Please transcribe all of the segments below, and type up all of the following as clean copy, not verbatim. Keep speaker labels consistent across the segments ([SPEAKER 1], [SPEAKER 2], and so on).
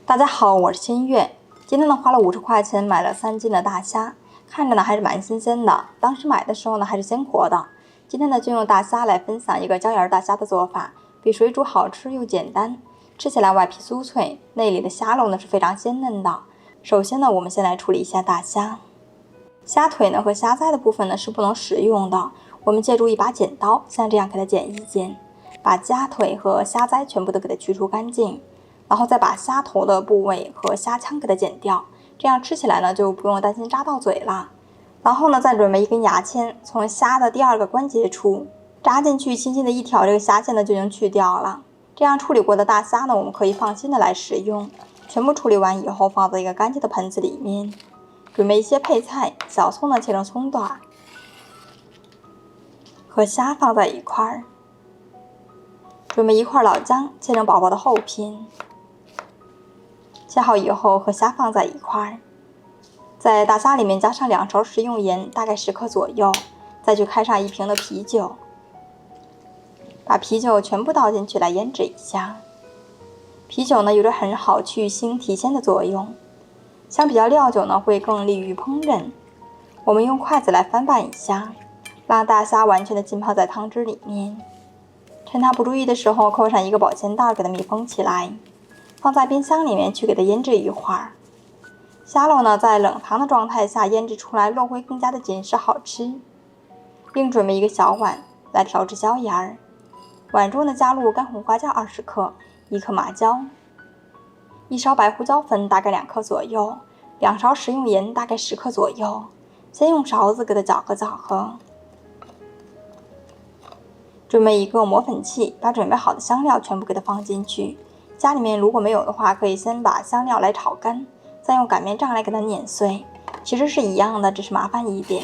[SPEAKER 1] 大家好，我是新月。今天呢花了50块钱买了3斤的大虾，看着呢还是蛮新鲜的。当时买的时候呢还是鲜活的。今天呢就用大虾来分享一个椒盐大虾的做法，比水煮好吃又简单，吃起来外皮酥脆，内里的虾肉呢是非常鲜嫩的。首先呢我们先来处理一下大虾，虾腿呢和虾腮的部分呢是不能食用的，我们借助一把剪刀，像这样给它剪一剪，把虾腿和虾腮全部都给它去除干净。然后再把虾头的部位和虾腔给它剪掉，这样吃起来呢就不用担心扎到嘴了。然后呢再准备一根牙签，从虾的第2个关节处扎进去，轻轻的一挑，这个虾线呢就能去掉了。这样处理过的大虾呢我们可以放心的来食用。全部处理完以后放在一个干净的盆子里面，准备一些配菜，小葱呢切成葱段，和虾放在一块儿，准备1块老姜切成薄薄的厚片，切好以后和虾放在一块儿，在大虾里面加上2勺食用盐，大概10克左右，再去开上1瓶的啤酒，把啤酒全部倒进去来腌制一下。啤酒呢有着很好去腥提鲜的作用，相比较料酒呢会更利于烹饪。我们用筷子来翻拌一下，让大虾完全的浸泡在汤汁里面。趁它不注意的时候，扣上一个保鲜袋给它密封起来，放在冰箱里面去给它腌制一会儿。虾肉呢在冷藏的状态下腌制出来肉会更加的紧实好吃。另准备一个小碗来调制椒盐，碗中呢加入干红花椒20克，1克麻椒，1勺白胡椒粉大概2克左右，2勺食用盐大概10克左右。先用勺子给它搅和搅和。准备一个磨粉器，把准备好的香料全部给它放进去。家里面如果没有的话，可以先把香料来炒干，再用擀面杖来给它碾碎，其实是一样的，只是麻烦一点。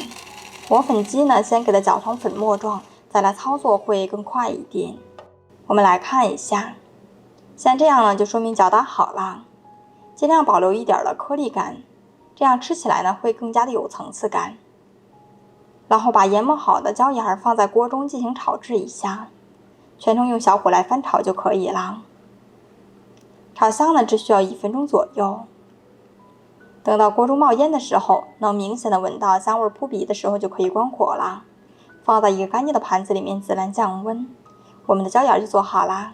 [SPEAKER 1] 磨粉机呢，先给它搅成粉末状，再来操作会更快一点。我们来看一下，像这样呢，就说明搅打好了。尽量保留一点的颗粒感，这样吃起来呢会更加的有层次感。然后把研磨好的椒盐放在锅中进行炒制一下，全程用小火来翻炒就可以了。炒香呢只需要1分钟左右。等到锅中冒烟的时候，能明显的闻到香味扑鼻的时候就可以关火了。放在一个干净的盘子里面自然降温，我们的椒盐就做好啦。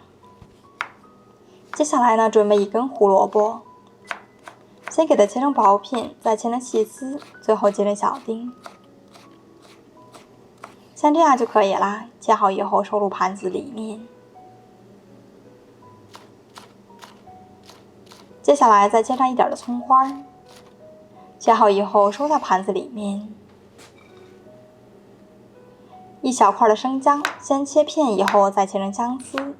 [SPEAKER 1] 接下来呢准备1根胡萝卜，先给它切成薄片，再切成细丝，最后切成小丁。像这样就可以啦。切好以后收入盘子里面。接下来再切上一点的葱花，切好以后收在盘子里面。1小块的生姜，先切片以后再切成姜丝，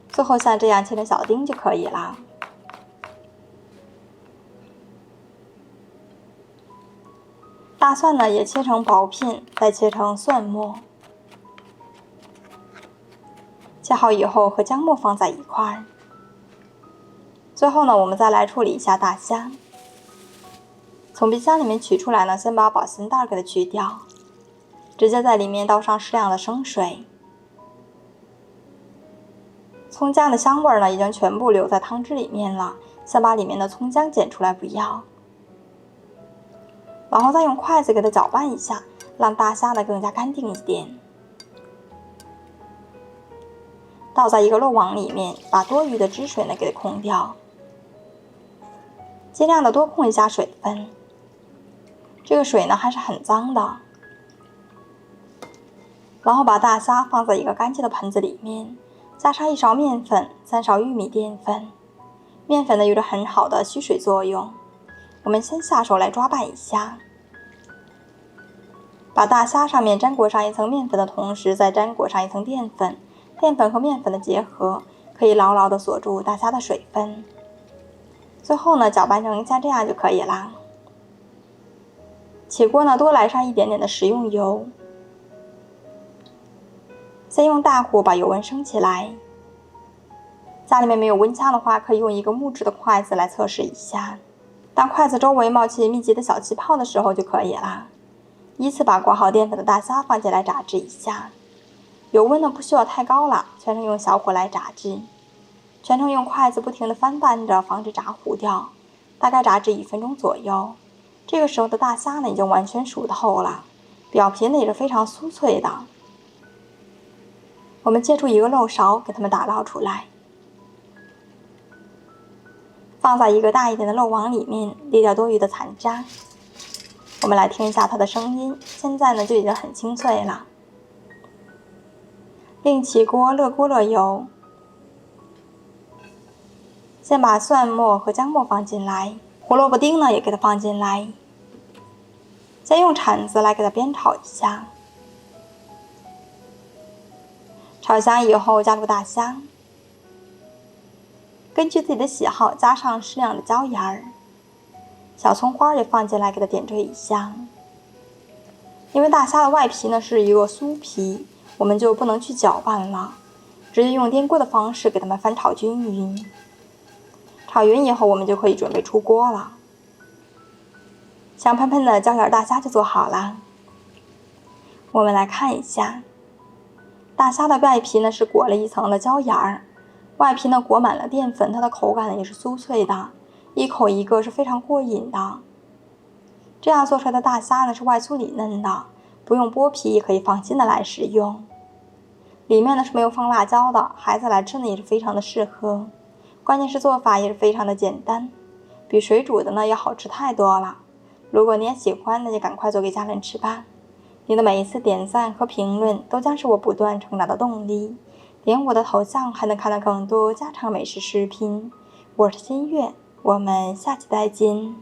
[SPEAKER 1] 最后像这样切成小丁就可以了。大蒜呢也切成薄片，再切成蒜末。切好以后和姜末放在一块儿。最后呢，我们再来处理一下大虾。从冰箱里面取出来呢，先把保鲜袋给它去掉，直接在里面倒上适量的生水。葱姜的香味呢已经全部留在汤汁里面了，先把里面的葱姜捡出来不要。然后再用筷子给它搅拌一下，让大虾呢更加干净一点。倒在一个漏网里面，把多余的汁水呢给它控掉，尽量的多控一下水分。这个水呢还是很脏的。然后把大虾放在一个干净的盆子里面，加上1勺面粉，3勺玉米淀粉。面粉呢有着很好的吸水作用，我们先下手来抓拌一下。把大虾上面沾裹上一层面粉的同时，再沾裹上一层淀粉。淀粉和面粉的结合可以牢牢的锁住大虾的水分。最后呢，搅拌成像这样就可以啦。起锅呢，多来上一点点的食用油，先用大火把油温升起来。家里面没有温枪的话，可以用一个木质的筷子来测试一下。当筷子周围冒起密集的小气泡的时候就可以啦。依次把裹好淀粉的大虾放进来炸制一下，油温呢不需要太高了，全程用小火来炸制。全程用筷子不停地翻拌着，防止炸糊掉，大概炸至1分钟左右。这个时候的大虾呢已经完全熟透了，表皮呢也是非常酥脆的。我们借助一个漏勺给它们打捞出来，放在一个大一点的漏网里面，沥掉多余的残渣。我们来听一下它的声音，现在呢就已经很清脆了。另起锅热锅热油，先把蒜末和姜末放进来，胡萝卜丁呢也给它放进来，先用铲子来给它煸炒一下。炒香以后加入大虾，根据自己的喜好加上适量的椒盐儿，小葱花也放进来给它点缀一下。因为大虾的外皮呢是一个酥皮，我们就不能去搅拌了，直接用颠锅的方式给它们翻炒均匀。炒匀以后，我们就可以准备出锅了。香喷喷的椒盐大虾就做好了。我们来看一下，大虾的外皮呢是裹了一层的椒盐儿，外皮呢裹满了淀粉，它的口感呢也是酥脆的，一口一个是非常过瘾的。这样做出来的大虾呢是外酥里嫩的，不用剥皮也可以放心的来食用。里面呢是没有放辣椒的，孩子来吃呢也是非常的适合。关键是做法也是非常的简单，比水煮的呢要好吃太多了。如果你也喜欢，那就赶快做给家人吃吧。你的每一次点赞和评论都将是我不断成长的动力。点我的头像还能看到更多家常美食视频。我是新月，我们下期再见。